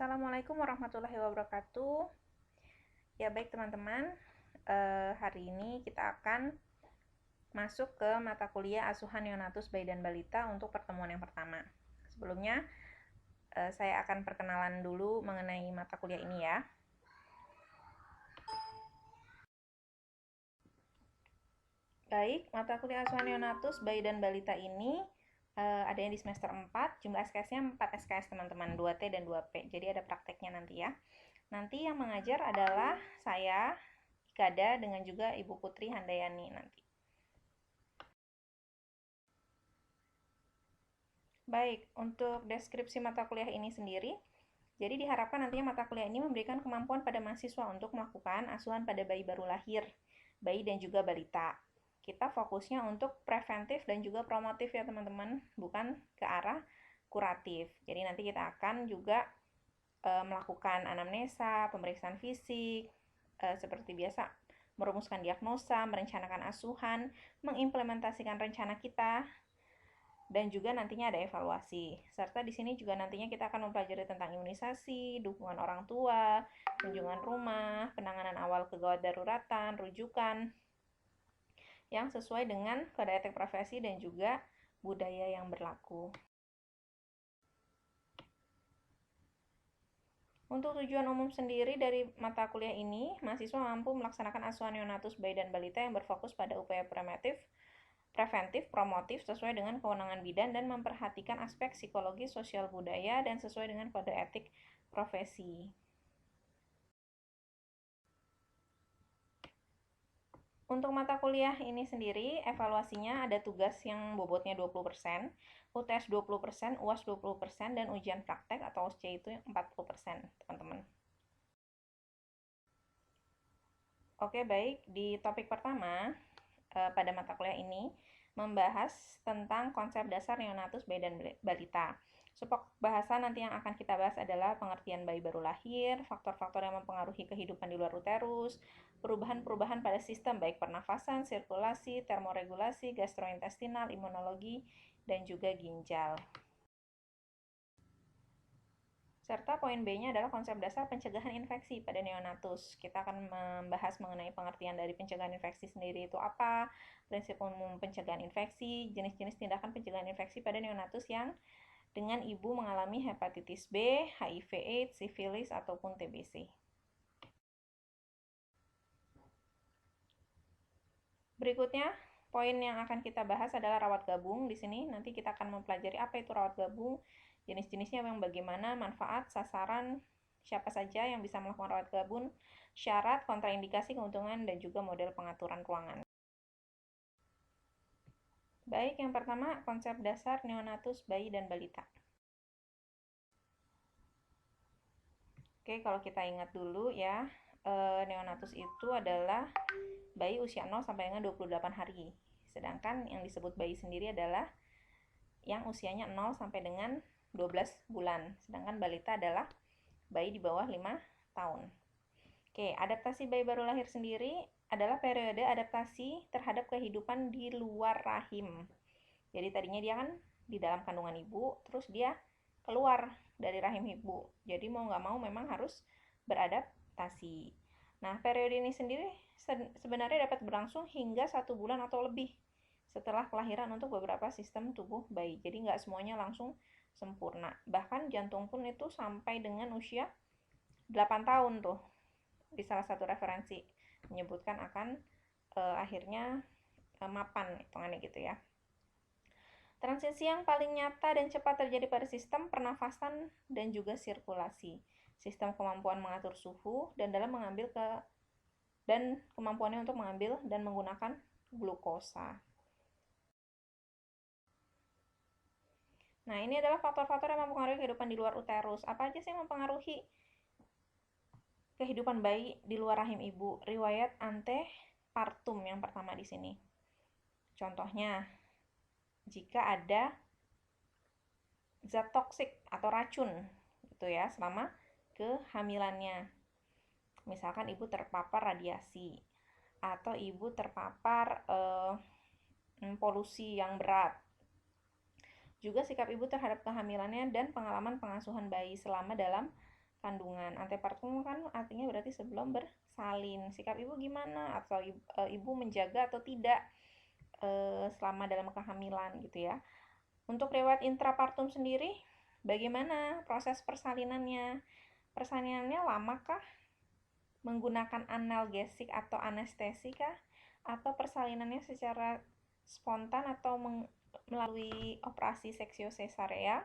Assalamualaikum warahmatullahi wabarakatuh. Ya baik teman-teman, hari ini kita akan masuk ke mata kuliah asuhan neonatus bayi dan balita untuk pertemuan yang pertama. Sebelumnya, saya akan perkenalan dulu mengenai mata kuliah ini ya. Baik, mata kuliah asuhan neonatus bayi dan balita ini ada yang di semester 4, jumlah SKS-nya 4 SKS teman-teman, 2T dan 2P. Jadi ada prakteknya nanti ya. Nanti yang mengajar adalah saya, Ikada, dengan juga Ibu Putri Handayani nanti. Baik, untuk deskripsi mata kuliah ini sendiri, jadi diharapkan nantinya mata kuliah ini memberikan kemampuan pada mahasiswa untuk melakukan asuhan pada bayi baru lahir, bayi dan juga balita. Kita fokusnya untuk preventif dan juga promotif ya teman-teman, bukan ke arah kuratif. Jadi nanti kita akan juga melakukan anamnesa, pemeriksaan fisik, seperti biasa merumuskan diagnosa, merencanakan asuhan, mengimplementasikan rencana kita, dan juga nantinya ada evaluasi. Serta di sini juga nantinya kita akan mempelajari tentang imunisasi, dukungan orang tua, kunjungan rumah, penanganan awal kegawat daruratan, rujukan yang sesuai dengan kode etik profesi dan juga budaya yang berlaku. Untuk tujuan umum sendiri dari mata kuliah ini, mahasiswa mampu melaksanakan asuhan neonatus bayi dan balita yang berfokus pada upaya preventif, promotif sesuai dengan kewenangan bidan dan memperhatikan aspek psikologi, sosial, budaya dan sesuai dengan kode etik profesi. Untuk mata kuliah ini sendiri, evaluasinya ada tugas yang bobotnya 20%, UTS 20%, UAS 20%, dan ujian praktek atau USC itu 40%, teman-teman. Oke, baik. Di topik pertama, pada mata kuliah ini, membahas tentang konsep dasar neonatus bayi dan balita. Bahasan nanti yang akan kita bahas adalah pengertian bayi baru lahir, faktor-faktor yang mempengaruhi kehidupan di luar uterus, perubahan-perubahan pada sistem baik pernafasan, sirkulasi, termoregulasi, gastrointestinal, imunologi, dan juga ginjal. Serta poin B-nya adalah konsep dasar pencegahan infeksi pada neonatus. Kita akan membahas mengenai pengertian dari pencegahan infeksi sendiri itu apa, prinsip umum pencegahan infeksi, jenis-jenis tindakan pencegahan infeksi pada neonatus yang dengan ibu mengalami hepatitis B, HIV/AIDS, sifilis, ataupun TBC. Berikutnya, poin yang akan kita bahas adalah rawat gabung. Di sini nanti kita akan mempelajari apa itu rawat gabung, jenis-jenisnya yang bagaimana, manfaat, sasaran, siapa saja yang bisa melakukan rawat gabung, syarat, kontraindikasi, keuntungan, dan juga model pengaturan ruangan. Baik, yang pertama konsep dasar neonatus bayi dan balita. Oke, kalau kita ingat dulu ya, neonatus itu adalah bayi usia 0 sampai dengan 28 hari. Sedangkan yang disebut bayi sendiri adalah yang usianya 0 sampai dengan 12 bulan. Sedangkan balita adalah bayi di bawah 5 tahun. Oke, adaptasi bayi baru lahir sendiri adalah periode adaptasi terhadap kehidupan di luar rahim. Jadi tadinya dia kan di dalam kandungan ibu, terus dia keluar dari rahim ibu. Jadi mau nggak mau memang harus beradaptasi. Nah, periode ini sendiri sebenarnya dapat berlangsung hingga 1 bulan atau lebih setelah kelahiran untuk beberapa sistem tubuh bayi. Jadi nggak semuanya langsung sempurna. Bahkan jantung pun itu sampai dengan usia 8 tahun tuh. Di salah satu referensi menyebutkan akan akhirnya mapan hitungannya gitu ya. Transisi yang paling nyata dan cepat terjadi pada sistem pernafasan dan juga sirkulasi. Sistem kemampuan mengatur suhu dan kemampuannya untuk mengambil dan menggunakan glukosa. Nah, ini adalah faktor-faktor yang mempengaruhi kehidupan di luar uterus. Apa aja sih yang mempengaruhi kehidupan bayi di luar rahim ibu? Riwayat antepartum yang pertama di sini. Contohnya, jika ada zat toksik atau racun gitu ya selama kehamilannya. Misalkan ibu terpapar radiasi atau ibu terpapar polusi yang berat. Juga sikap ibu terhadap kehamilannya dan pengalaman pengasuhan bayi selama dalam kandungan. Antepartum kan artinya berarti sebelum bersalin. Sikap ibu gimana? Atau ibu menjaga atau tidak selama dalam kehamilan gitu ya. Untuk riwayat intrapartum sendiri, bagaimana proses persalinannya? Persalinannya lamakah? Menggunakan analgesik atau anestesi kah? Atau persalinannya secara spontan atau melalui operasi seksio sesarea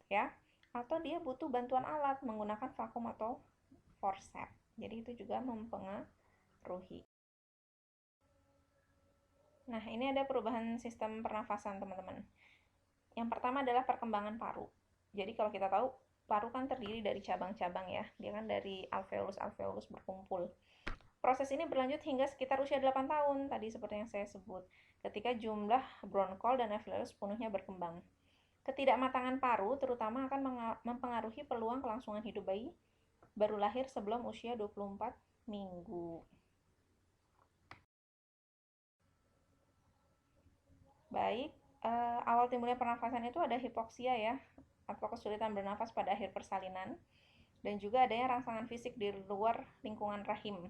ya? Atau dia butuh bantuan alat menggunakan vakum atau forceps. Jadi itu juga mempengaruhi. Nah, ini ada perubahan sistem pernafasan, teman-teman. Yang pertama adalah perkembangan paru. Jadi kalau kita tahu, paru kan terdiri dari cabang-cabang ya. Dia kan dari alveolus-alveolus berkumpul. Proses ini berlanjut hingga sekitar usia 8 tahun, tadi seperti yang saya sebut, ketika jumlah bronkol dan alveolus sepenuhnya berkembang. Ketidakmatangan paru terutama akan mempengaruhi peluang kelangsungan hidup bayi baru lahir sebelum usia 24 minggu. Baik, awal timbulnya pernafasan itu ada hipoksia ya, atau kesulitan bernafas pada akhir persalinan, dan juga adanya rangsangan fisik di luar lingkungan rahim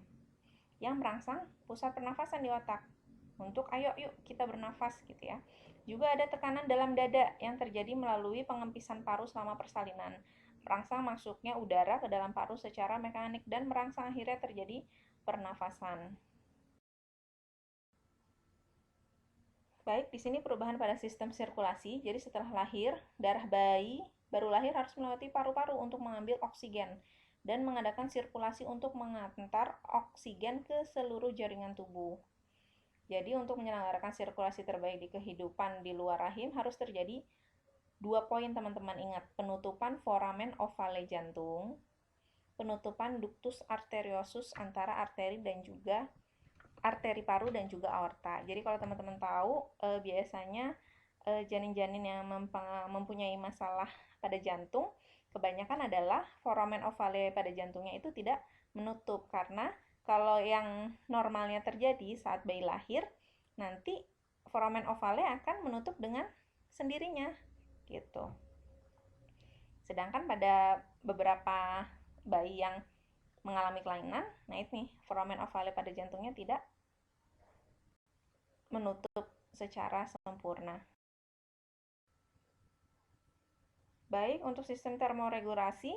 yang merangsang pusat pernafasan di otak untuk ayo yuk kita bernafas gitu ya. Juga ada tekanan dalam dada yang terjadi melalui pengempisan paru selama persalinan, merangsang masuknya udara ke dalam paru secara mekanik dan merangsang akhirnya terjadi pernafasan. Baik, di sini perubahan pada sistem sirkulasi. Jadi setelah lahir, darah bayi baru lahir harus melewati paru-paru untuk mengambil oksigen dan mengadakan sirkulasi untuk mengantar oksigen ke seluruh jaringan tubuh. Jadi untuk menyelenggarakan sirkulasi terbaik di kehidupan di luar rahim harus terjadi 2 poin, teman-teman. Ingat, penutupan foramen ovale jantung, penutupan ductus arteriosus antara arteri dan juga arteri paru dan juga aorta. Jadi kalau teman-teman tahu, biasanya janin-janin yang mempunyai masalah pada jantung, kebanyakan adalah foramen ovale pada jantungnya itu tidak menutup, karena kalau yang normalnya terjadi saat bayi lahir, nanti foramen ovale akan menutup dengan sendirinya gitu. Sedangkan pada beberapa bayi yang mengalami kelainan, nah ini foramen ovale pada jantungnya tidak menutup secara sempurna. Baik, untuk sistem termoregulasi,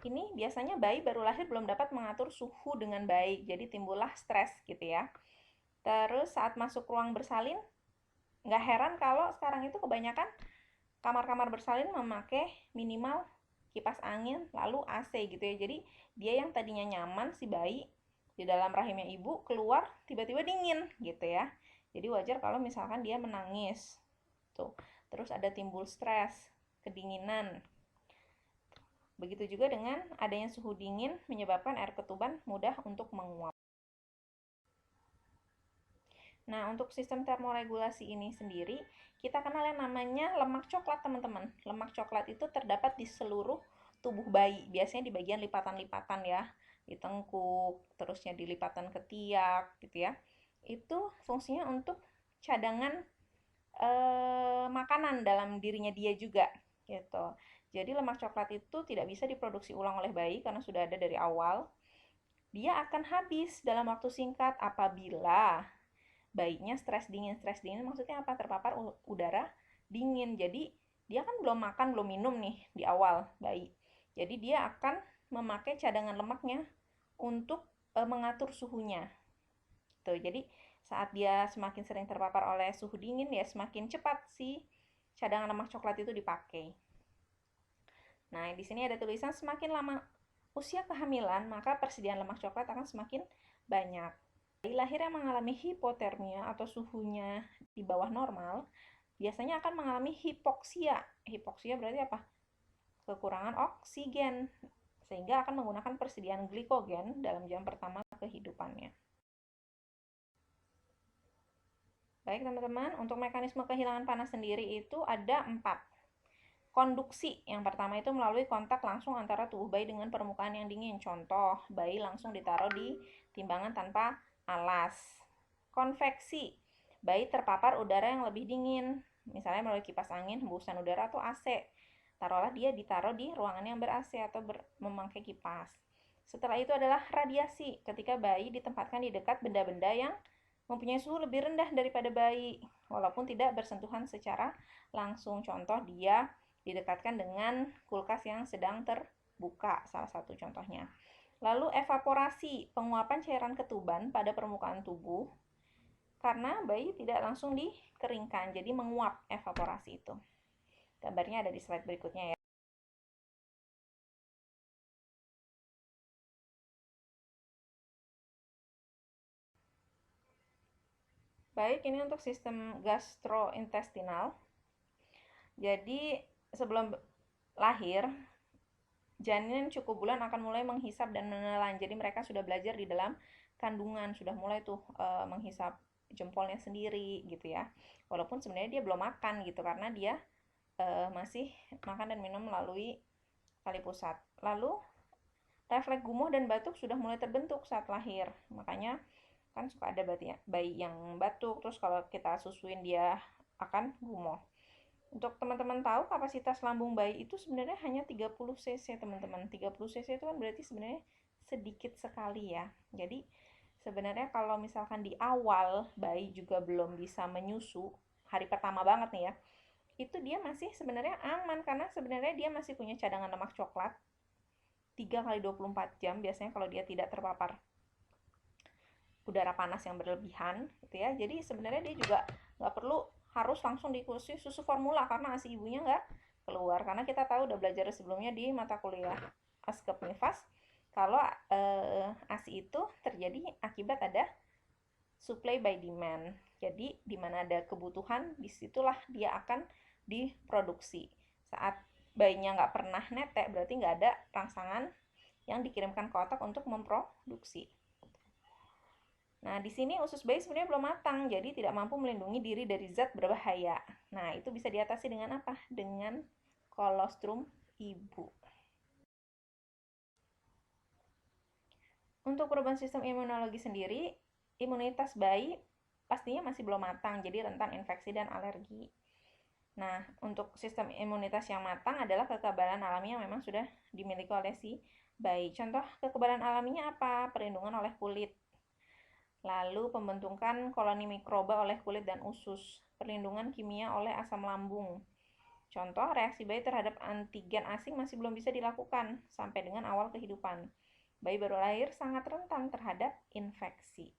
ini biasanya bayi baru lahir belum dapat mengatur suhu dengan baik, jadi timbullah stres gitu ya. Terus saat masuk ruang bersalin, nggak heran kalau sekarang itu kebanyakan kamar-kamar bersalin memakai minimal kipas angin lalu AC gitu ya. Jadi dia yang tadinya nyaman si bayi di dalam rahimnya ibu keluar tiba-tiba dingin gitu ya. Jadi wajar kalau misalkan dia menangis. Tuh. Terus ada timbul stres, kedinginan. Begitu juga dengan adanya suhu dingin menyebabkan air ketuban mudah untuk menguap. Nah, untuk sistem termoregulasi ini sendiri, kita kenal yang namanya lemak coklat, teman-teman. Lemak coklat itu terdapat di seluruh tubuh bayi, biasanya di bagian lipatan-lipatan ya, di tengkuk, terusnya di lipatan ketiak gitu ya. Itu fungsinya untuk cadangan makanan dalam dirinya dia juga gitu. Jadi lemak coklat itu tidak bisa diproduksi ulang oleh bayi karena sudah ada dari awal. Dia akan habis dalam waktu singkat apabila bayinya stres dingin maksudnya apa? Terpapar udara dingin. Jadi dia kan belum makan belum minum nih di awal bayi, jadi dia akan memakai cadangan lemaknya untuk mengatur suhunya tuh. Jadi saat dia semakin sering terpapar oleh suhu dingin, ya semakin cepat si cadangan lemak coklat itu dipakai. Nah, di sini ada tulisan semakin lama usia kehamilan maka persediaan lemak coklat akan semakin banyak. Bayi lahir yang mengalami hipotermia atau suhunya di bawah normal biasanya akan mengalami hipoksia. Hipoksia berarti apa? Kekurangan oksigen, sehingga akan menggunakan persediaan glikogen dalam jam pertama kehidupannya. Baik teman-teman, untuk mekanisme kehilangan panas sendiri itu ada 4. Konduksi, yang pertama itu melalui kontak langsung antara tubuh bayi dengan permukaan yang dingin. Contoh, bayi langsung ditaruh di timbangan tanpa alas. Konveksi, bayi terpapar udara yang lebih dingin, misalnya melalui kipas angin, hembusan udara atau AC. Taruhlah dia ditaruh di ruangan yang ber-AC atau memakai kipas. Setelah itu adalah radiasi, ketika bayi ditempatkan di dekat benda-benda yang mempunyai suhu lebih rendah daripada bayi, walaupun tidak bersentuhan secara langsung. Contoh, dia didekatkan dengan kulkas yang sedang terbuka, salah satu contohnya. Lalu evaporasi, penguapan cairan ketuban pada permukaan tubuh, karena bayi tidak langsung dikeringkan, jadi menguap evaporasi itu. Gambarnya ada di slide berikutnya ya. Baik, ini untuk sistem gastrointestinal. Jadi sebelum lahir, janin cukup bulan akan mulai menghisap dan menelan. Jadi mereka sudah belajar di dalam kandungan, sudah mulai tuh menghisap jempolnya sendiri gitu ya. Walaupun sebenarnya dia belum makan gitu, karena dia masih makan dan minum melalui tali pusat. Lalu refleks gumoh dan batuk sudah mulai terbentuk saat lahir. Makanya kan suka ada bayi yang batuk, terus kalau kita susuin dia akan gumoh. Untuk teman-teman tahu, kapasitas lambung bayi itu sebenarnya hanya 30 cc, teman-teman. 30 cc itu kan berarti sebenarnya sedikit sekali ya. Jadi sebenarnya kalau misalkan di awal bayi juga belum bisa menyusu, hari pertama banget nih ya, itu dia masih sebenarnya aman, karena sebenarnya dia masih punya cadangan lemak coklat 3 kali 24 jam biasanya kalau dia tidak terpapar udara panas yang berlebihan gitu ya. Jadi sebenarnya dia juga nggak perlu harus langsung dikasih susu formula karena ASI ibunya nggak keluar, karena kita tahu udah belajar sebelumnya di mata kuliah Askep Nifas kalau ASI itu terjadi akibat ada supply by demand. Jadi di mana ada kebutuhan, disitulah dia akan diproduksi. Saat bayinya nggak pernah netek, berarti nggak ada rangsangan yang dikirimkan ke otak untuk memproduksi. Nah, di sini usus bayi sebenarnya belum matang, jadi tidak mampu melindungi diri dari zat berbahaya. Nah, itu bisa diatasi dengan apa? Dengan kolostrum ibu. Untuk perubahan sistem imunologi sendiri, imunitas bayi pastinya masih belum matang, jadi rentan infeksi dan alergi. Nah, untuk sistem imunitas yang matang adalah kekebalan alami yang memang sudah dimiliki oleh si bayi. Contoh kekebalan alaminya apa? Perlindungan oleh kulit. Lalu pembentukan koloni mikroba oleh kulit dan usus, perlindungan kimia oleh asam lambung. Contoh, reaksi bayi terhadap antigen asing masih belum bisa dilakukan sampai dengan awal kehidupan. Bayi baru lahir sangat rentan terhadap infeksi.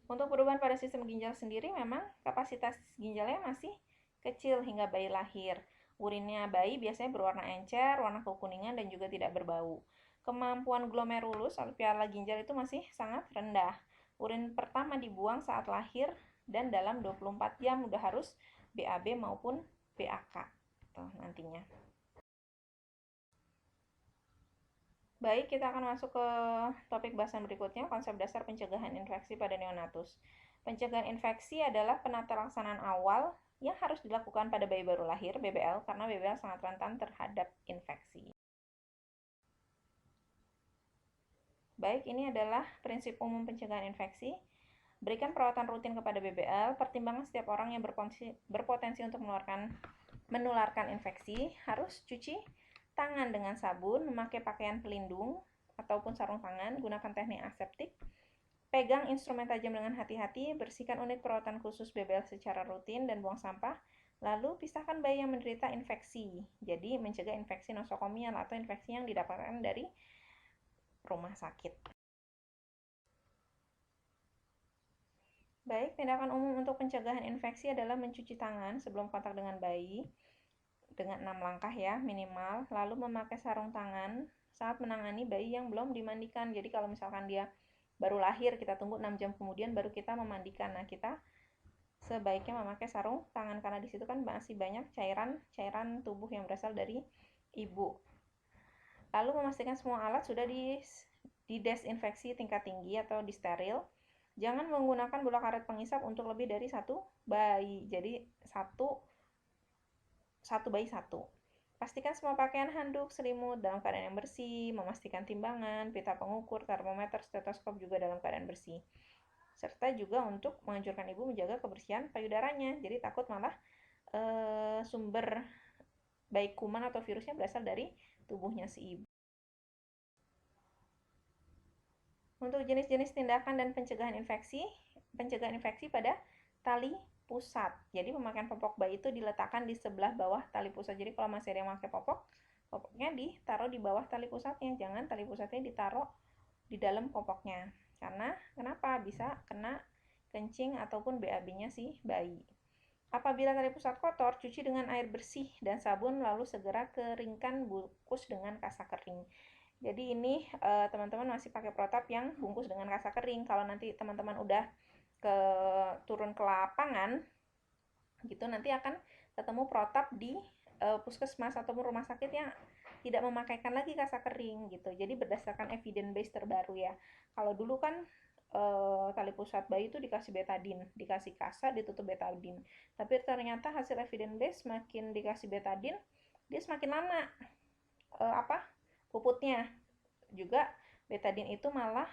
Untuk perubahan pada sistem ginjal sendiri, memang kapasitas ginjalnya masih kecil hingga bayi lahir. Urinnya bayi biasanya berwarna encer, warna kekuningan, dan juga tidak berbau. Kemampuan glomerulus atau piala ginjal itu masih sangat rendah. Urin pertama dibuang saat lahir dan dalam 24 jam udah harus BAB maupun BAK tuh nantinya. Baik, kita akan masuk ke topik bahasan berikutnya, konsep dasar pencegahan infeksi pada neonatus. Pencegahan infeksi adalah penata laksanaan awal yang harus dilakukan pada bayi baru lahir, BBL, karena BBL sangat rentan terhadap infeksi. Baik, ini adalah prinsip umum pencegahan infeksi. Berikan perawatan rutin kepada BBL, pertimbangan setiap orang yang berpotensi untuk menularkan infeksi, harus cuci tangan dengan sabun, memakai pakaian pelindung ataupun sarung tangan, gunakan teknik aseptik, pegang instrumen tajam dengan hati-hati, bersihkan unit perawatan khusus BBL secara rutin, dan buang sampah. Lalu, pisahkan bayi yang menderita infeksi. Jadi, mencegah infeksi nosokomial atau infeksi yang didapatkan dari rumah sakit. Baik, tindakan umum untuk pencegahan infeksi adalah mencuci tangan sebelum kontak dengan bayi dengan 6 langkah ya minimal, lalu memakai sarung tangan saat menangani bayi yang belum dimandikan. Jadi kalau misalkan dia baru lahir, kita tunggu 6 jam kemudian baru kita memandikan. Nah, kita sebaiknya memakai sarung tangan karena di situ kan masih banyak cairan tubuh yang berasal dari ibu. Lalu memastikan semua alat sudah didesinfeksi tingkat tinggi atau disteril. Jangan menggunakan bola karet pengisap untuk lebih dari satu bayi. Jadi satu bayi satu. Pastikan semua pakaian, handuk, selimut dalam keadaan yang bersih. Memastikan timbangan, pita pengukur, termometer, stetoskop juga dalam keadaan bersih. Serta juga untuk menganjurkan ibu menjaga kebersihan payudaranya. Jadi takut malah sumber baik kuman atau virusnya berasal dari tubuhnya si ibu. Untuk jenis-jenis tindakan dan pencegahan infeksi pada tali pusat. Jadi pemakaian popok bayi itu diletakkan di sebelah bawah tali pusat. Jadi kalau masih ada yang pakai popok, popoknya ditaruh di bawah tali pusatnya. Jangan tali pusatnya ditaruh di dalam popoknya. Karena kenapa? Bisa kena kencing ataupun BAB-nya si bayi. Apabila tali pusat kotor, cuci dengan air bersih dan sabun lalu segera keringkan bungkus dengan kasa kering. Jadi ini teman-teman masih pakai protap yang bungkus dengan kasa kering. Kalau nanti teman-teman udah turun ke lapangan gitu, nanti akan ketemu protap di puskesmas ataupun rumah sakit yang tidak memakaikan lagi kasa kering gitu. Jadi berdasarkan evidence base terbaru ya. Kalau dulu kan tali pusat bayi itu dikasih betadine, dikasih kasa, ditutup betadine. Tapi ternyata hasil evidence base semakin dikasih betadine, dia semakin lama puputnya. Juga betadine itu malah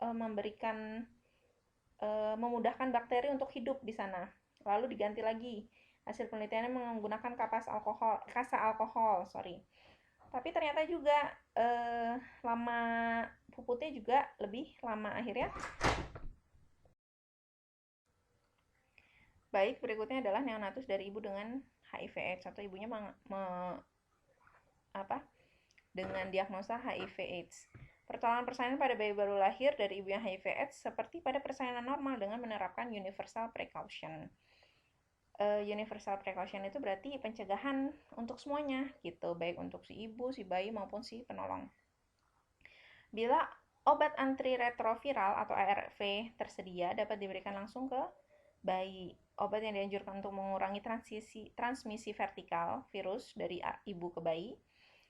memberikan memudahkan bakteri untuk hidup di sana. Lalu diganti lagi. Hasil penelitiannya menggunakan kasa alkohol, Tapi ternyata juga lama puputnya juga lebih lama akhirnya. Baik, berikutnya adalah neonatus dari ibu dengan HIV/AIDS atau ibunya dengan diagnosa HIV/AIDS. Pertolongan persalinan pada bayi baru lahir dari ibu yang HIV/AIDS seperti pada persalinan normal dengan menerapkan universal precaution. Universal precaution itu berarti pencegahan untuk semuanya gitu, baik untuk si ibu, si bayi maupun si penolong. Bila obat antiretroviral atau ARV tersedia dapat diberikan langsung ke bayi. Obat yang dianjurkan untuk mengurangi transmisi vertikal virus dari ibu ke bayi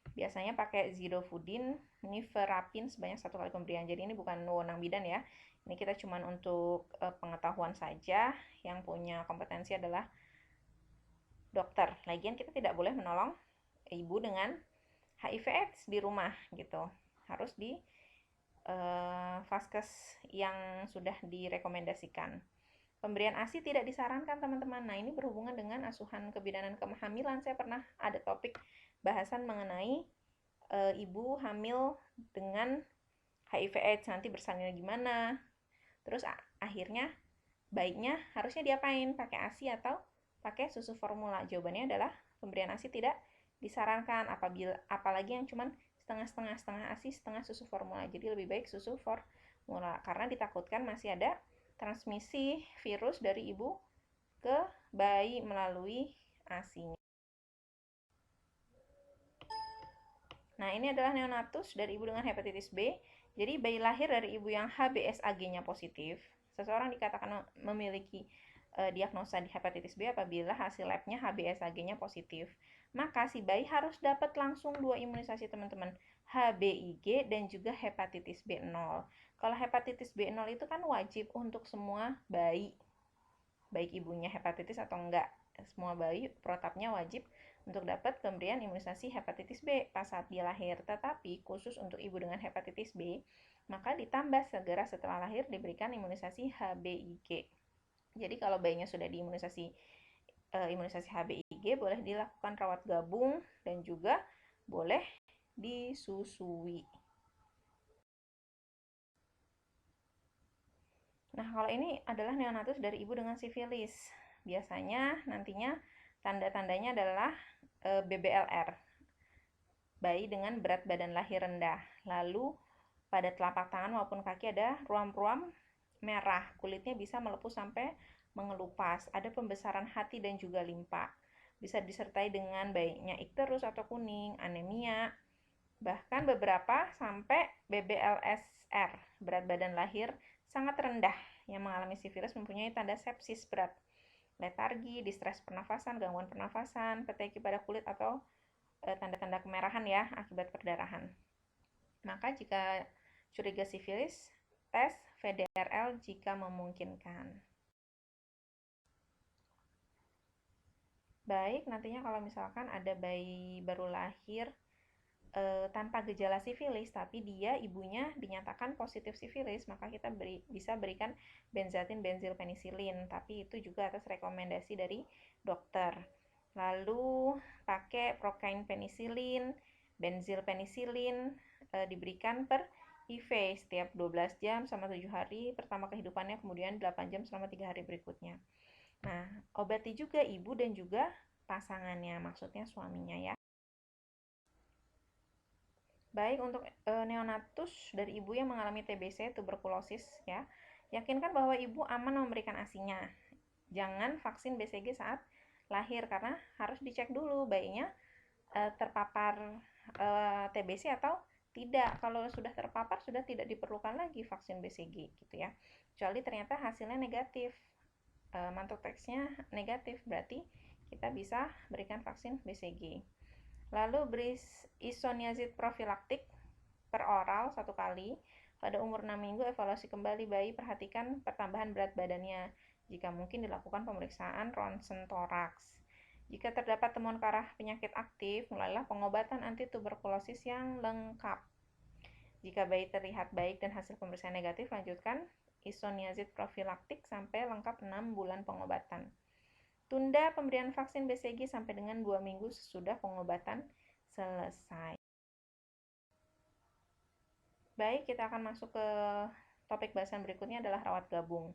biasanya pakai zidofudin, niverapin sebanyak 1 kali pemberian. Jadi ini bukan wewenang bidan ya. Ini kita cuma untuk pengetahuan saja. Yang punya kompetensi adalah dokter. Lagian kita tidak boleh menolong ibu dengan HIV/AIDS di rumah gitu. Harus di vaskes yang sudah direkomendasikan. Pemberian ASI tidak disarankan teman-teman. Nah ini berhubungan dengan asuhan kebidanan kehamilan. Saya pernah ada topik bahasan mengenai ibu hamil dengan HIV/AIDS nanti bersalinnya gimana. Terus akhirnya baiknya harusnya diapain? Pakai ASI atau pakai susu formula? Jawabannya adalah pemberian ASI tidak disarankan, apalagi yang cuman setengah ASI, setengah susu formula. Jadi lebih baik susu formula karena ditakutkan masih ada transmisi virus dari ibu ke bayi melalui ASI-nya. Nah, ini adalah neonatus dari ibu dengan hepatitis B. Jadi, bayi lahir dari ibu yang HBsAg-nya positif. Seseorang dikatakan memiliki diagnosa di hepatitis B apabila hasil lab-nya HBsAg-nya positif. Maka si bayi harus dapat langsung 2 imunisasi teman-teman, HBIG dan juga hepatitis B0. Kalau hepatitis B0 itu kan wajib untuk semua bayi, baik ibunya hepatitis atau enggak. Semua bayi protapnya wajib untuk dapat pemberian imunisasi hepatitis B pas saat dia lahir. Tetapi khusus untuk ibu dengan hepatitis B, maka ditambah segera setelah lahir diberikan imunisasi HBIG. Jadi kalau bayinya sudah diimunisasi imunisasi HBIG, boleh dilakukan rawat gabung dan juga boleh disusui. Nah, kalau ini adalah neonatus dari ibu dengan sifilis. Biasanya nantinya tanda-tandanya adalah BBLR, bayi dengan berat badan lahir rendah. Lalu pada telapak tangan maupun kaki ada ruam-ruam merah, kulitnya bisa melepuh sampai mengelupas. Ada pembesaran hati dan juga limpa. Bisa disertai dengan baiknya ikterus atau kuning, anemia, bahkan beberapa sampai BBLSR, berat badan lahir sangat rendah. Yang mengalami sifilis mempunyai tanda sepsis berat, letargi, distres pernafasan, gangguan pernafasan, peteki pada kulit atau tanda-tanda kemerahan ya akibat perdarahan. Maka jika curiga sifilis, tes VDRL jika memungkinkan. Baik, nantinya kalau misalkan ada bayi baru lahir tanpa gejala sifilis, tapi dia ibunya dinyatakan positif sifilis, maka kita bisa berikan benzatin benzil penisilin, tapi itu juga atas rekomendasi dari dokter. Lalu pakai prokain penisilin, benzil penisilin, diberikan per IV setiap 12 jam selama 7 hari pertama kehidupannya, kemudian 8 jam selama 3 hari berikutnya. Nah, obati juga ibu dan juga pasangannya, maksudnya suaminya ya. Baik untuk neonatus dari ibu yang mengalami TBC, tuberkulosis ya, yakinkan bahwa ibu aman memberikan ASI-nya. Jangan vaksin BCG saat lahir karena harus dicek dulu bayinya terpapar TBC atau tidak. Kalau sudah terpapar sudah tidak diperlukan lagi vaksin BCG gitu ya. Kecuali ternyata hasilnya negatif, mantuk teksnya negatif, berarti kita bisa berikan vaksin BCG. Lalu beri isoniazid profilaktik per oral 1 kali. Pada umur 6 minggu evaluasi kembali bayi, perhatikan pertambahan berat badannya. Jika mungkin dilakukan pemeriksaan ronsen toraks. Jika terdapat temuan ke arah penyakit aktif, mulailah pengobatan anti tuberkulosis yang lengkap. Jika bayi terlihat baik dan hasil pemeriksaan negatif, lanjutkan isoniazid profilaktik sampai lengkap 6 bulan pengobatan. Tunda pemberian vaksin BCG sampai dengan 2 minggu sesudah pengobatan selesai. Baik, kita akan masuk ke topik bahasan berikutnya adalah rawat gabung.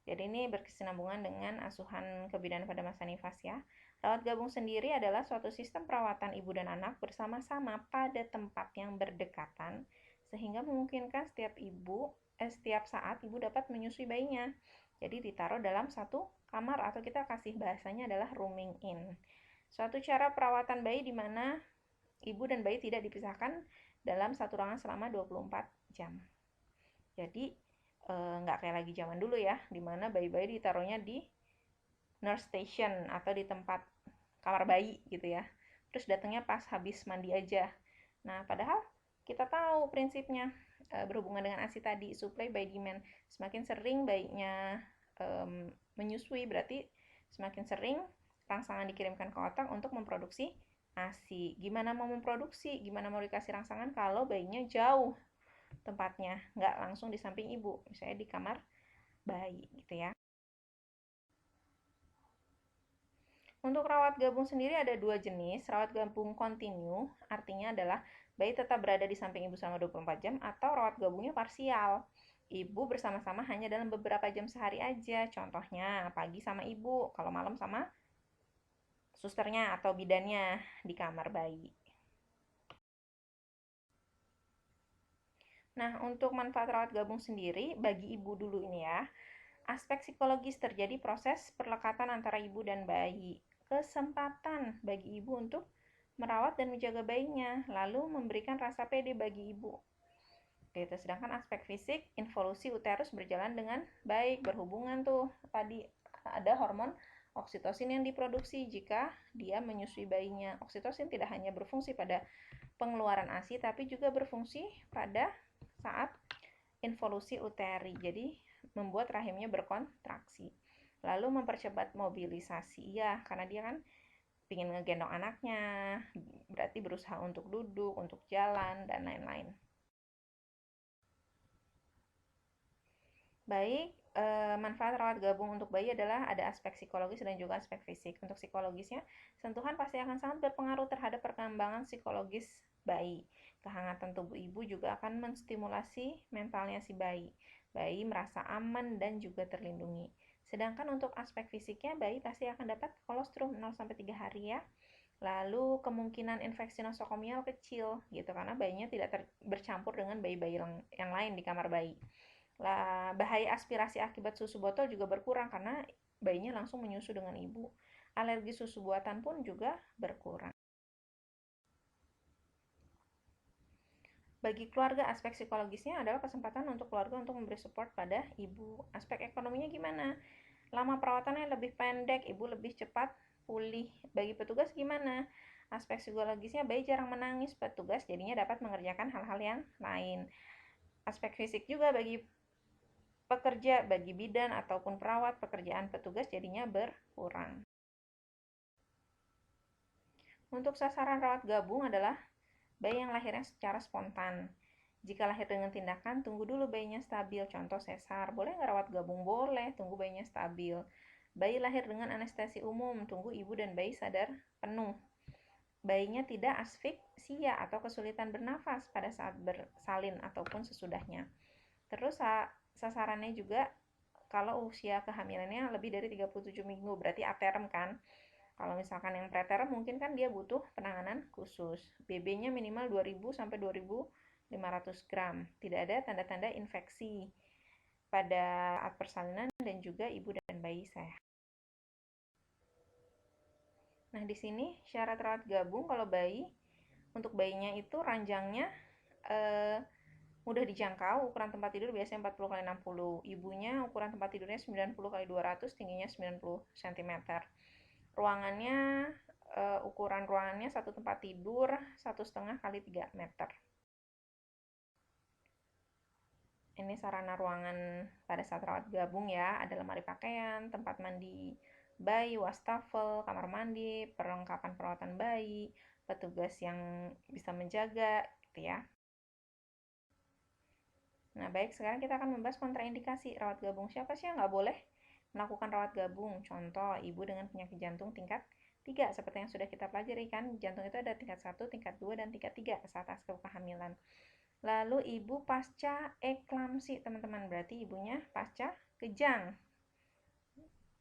Jadi ini berkesinambungan dengan asuhan kebidanan pada masa nifas ya. Rawat gabung sendiri adalah suatu sistem perawatan ibu dan anak bersama-sama pada tempat yang berdekatan sehingga memungkinkan setiap saat ibu dapat menyusui bayinya. Jadi ditaruh dalam satu kamar atau kita kasih bahasanya adalah rooming in. Suatu cara perawatan bayi di mana ibu dan bayi tidak dipisahkan dalam satu ruangan selama 24 jam. Jadi nggak kayak lagi zaman dulu ya, di mana bayi-bayi ditaruhnya di nurse station atau di tempat kamar bayi gitu ya. Terus datangnya pas habis mandi aja. Nah, padahal kita tahu prinsipnya berhubungan dengan ASI tadi, supply by demand. Semakin sering bayinya menyusui, berarti semakin sering rangsangan dikirimkan ke otak untuk memproduksi ASI. Gimana mau memproduksi, gimana mau dikasih rangsangan kalau bayinya jauh tempatnya, nggak langsung di samping ibu, misalnya di kamar bayi gitu ya. Untuk rawat gabung sendiri ada 2 jenis, rawat gabung kontinu, artinya adalah bayi tetap berada di samping ibu selama 24 jam, atau rawat gabungnya parsial. Ibu bersama-sama hanya dalam beberapa jam sehari aja, contohnya pagi sama ibu, kalau malam sama susternya atau bidannya di kamar bayi. Nah, untuk manfaat rawat gabung sendiri, bagi ibu dulu ini ya, aspek psikologis terjadi proses perlekatan antara ibu dan bayi. Kesempatan bagi ibu untuk merawat dan menjaga bayinya, lalu memberikan rasa pede bagi ibu. Gitu. Sedangkan aspek fisik, involusi uterus berjalan dengan baik, berhubungan tuh tadi ada hormon oksitosin yang diproduksi jika dia menyusui bayinya. Oksitosin tidak hanya berfungsi pada pengeluaran ASI, tapi juga berfungsi pada saat involusi uteri. Jadi membuat rahimnya berkontraksi. Lalu mempercepat mobilisasi. Ya, karena dia kan ingin ngegendong anaknya, berarti berusaha untuk duduk, untuk jalan, dan lain-lain. Baik, manfaat rawat gabung untuk bayi adalah ada aspek psikologis dan juga aspek fisik. Untuk psikologisnya, sentuhan pasti akan sangat berpengaruh terhadap perkembangan psikologis bayi. Kehangatan tubuh ibu juga akan menstimulasi mentalnya si bayi. Bayi merasa aman dan juga terlindungi. Sedangkan untuk aspek fisiknya, bayi pasti akan dapat kolostrum 0-3 hari ya. Lalu kemungkinan infeksi nosokomial kecil gitu karena bayinya tidak bercampur dengan bayi-bayi yang lain di kamar bayi. Bahaya aspirasi akibat susu botol juga berkurang karena bayinya langsung menyusu dengan ibu. Alergi susu buatan pun juga berkurang. Bagi keluarga, aspek psikologisnya adalah kesempatan untuk keluarga untuk memberi support pada ibu. Aspek ekonominya gimana? Lama perawatannya lebih pendek, ibu lebih cepat pulih. Bagi petugas gimana? Aspek psikologisnya, bayi jarang menangis, petugas jadinya dapat mengerjakan hal-hal yang lain. Aspek fisik juga bagi pekerja, bagi bidan ataupun perawat, pekerjaan petugas jadinya berkurang. Untuk sasaran rawat gabung adalah bayi yang lahirnya secara spontan. Jika lahir dengan tindakan, tunggu dulu bayinya stabil. Contoh sesar, boleh nggak rawat gabung? Boleh, tunggu bayinya stabil. Bayi lahir dengan anestesi umum, tunggu ibu dan bayi sadar penuh. Bayinya tidak asfiksia atau kesulitan bernafas pada saat bersalin ataupun sesudahnya. Terus sasarannya juga kalau usia kehamilannya lebih dari 37 minggu, berarti aterm kan. Kalau misalkan yang preterm mungkin kan dia butuh penanganan khusus. BB-nya minimal 2000 sampai 2500 gram. Tidak ada tanda-tanda infeksi pada saat persalinan dan juga ibu dan bayi sehat. Nah, di sini syarat rawat gabung kalau bayi, untuk bayinya itu ranjangnya mudah dijangkau, ukuran tempat tidur biasanya 40 x 60. Ibunya ukuran tempat tidurnya 90 x 200, tingginya 90 cm. Ruangannya ukuran ruangannya satu tempat tidur 1,5 x 3 meter. Ini sarana ruangan pada saat rawat gabung ya, ada lemari pakaian, tempat mandi bayi, wastafel, kamar mandi, perlengkapan perawatan bayi, petugas yang bisa menjaga gitu ya. Nah, baik, sekarang kita akan membahas kontraindikasi rawat gabung. Siapa sih yang nggak boleh melakukan rawat gabung? Contoh, ibu dengan penyakit jantung tingkat 3, seperti yang sudah kita pelajari kan, jantung itu ada tingkat 1, tingkat 2, dan tingkat 3 saat akhir kehamilan. Lalu ibu pasca eklamsi, teman-teman, berarti ibunya pasca kejang.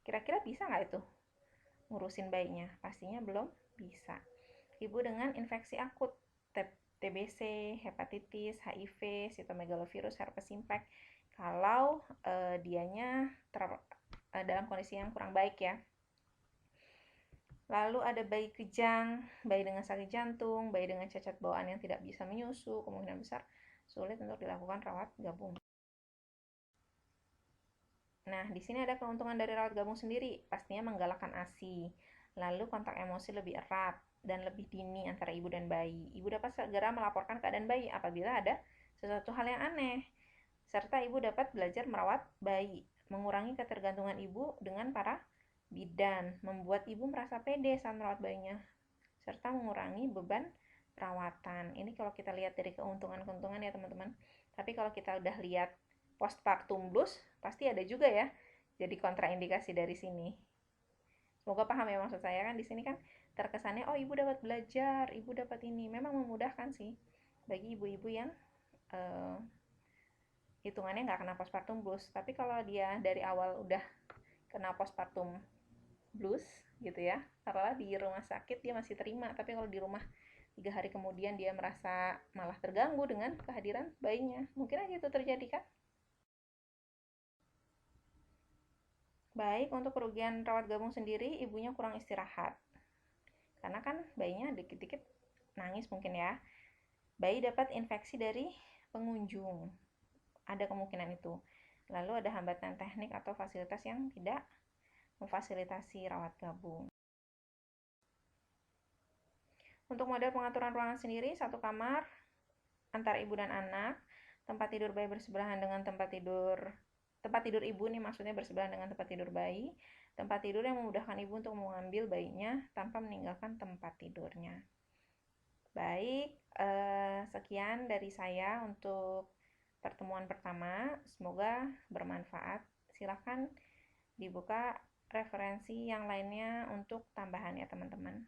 Kira-kira bisa nggak itu ngurusin bayinya? Pastinya belum bisa. Ibu dengan infeksi akut, TBC, hepatitis, HIV, sitomegalovirus, herpes simplex, kalau dianya dalam kondisi yang kurang baik ya. Lalu ada bayi kejang, bayi dengan sakit jantung, bayi dengan cacat bawaan yang tidak bisa menyusu, kemungkinan besar sulit untuk dilakukan rawat gabung. Nah, di sini ada keuntungan dari rawat gabung sendiri, pastinya menggalakkan ASI. Lalu kontak emosi lebih erat dan lebih dini antara ibu dan bayi. Ibu dapat segera melaporkan keadaan bayi apabila ada sesuatu hal yang aneh. Serta ibu dapat belajar merawat bayi, mengurangi ketergantungan ibu dengan para bidan, membuat ibu merasa pede saat merawat bayinya, serta mengurangi beban perawatan. Ini kalau kita lihat dari keuntungan-keuntungan ya teman-teman. Tapi kalau kita udah lihat postpartum blues, pasti ada juga ya jadi kontraindikasi dari sini. Semoga paham ya maksud saya kan. Di sini kan terkesannya oh ibu dapat belajar, ibu dapat ini. Memang memudahkan sih bagi ibu-ibu yang hitungannya nggak kena postpartum blues. Tapi kalau dia dari awal udah kena postpartum blues gitu ya, taruhlah di rumah sakit dia masih terima, tapi kalau di rumah 3 hari kemudian dia merasa malah terganggu dengan kehadiran bayinya, mungkin aja itu terjadi kan. Baik, untuk kerugian rawat gabung sendiri, ibunya kurang istirahat. Karena kan bayinya dikit-dikit nangis mungkin ya. Bayi dapat infeksi dari pengunjung. Ada kemungkinan itu. Lalu ada hambatan teknik atau fasilitas yang tidak memfasilitasi rawat gabung. Untuk model pengaturan ruangan sendiri, satu kamar antara ibu dan anak, tempat tidur bayi bersebelahan dengan tempat tidur ibu nih, maksudnya bersebelahan dengan tempat tidur bayi, tempat tidur yang memudahkan ibu untuk mengambil bayinya tanpa meninggalkan tempat tidurnya. Baik, sekian dari saya untuk pertemuan pertama, semoga bermanfaat. Silahkan dibuka referensi yang lainnya untuk tambahan ya teman-teman.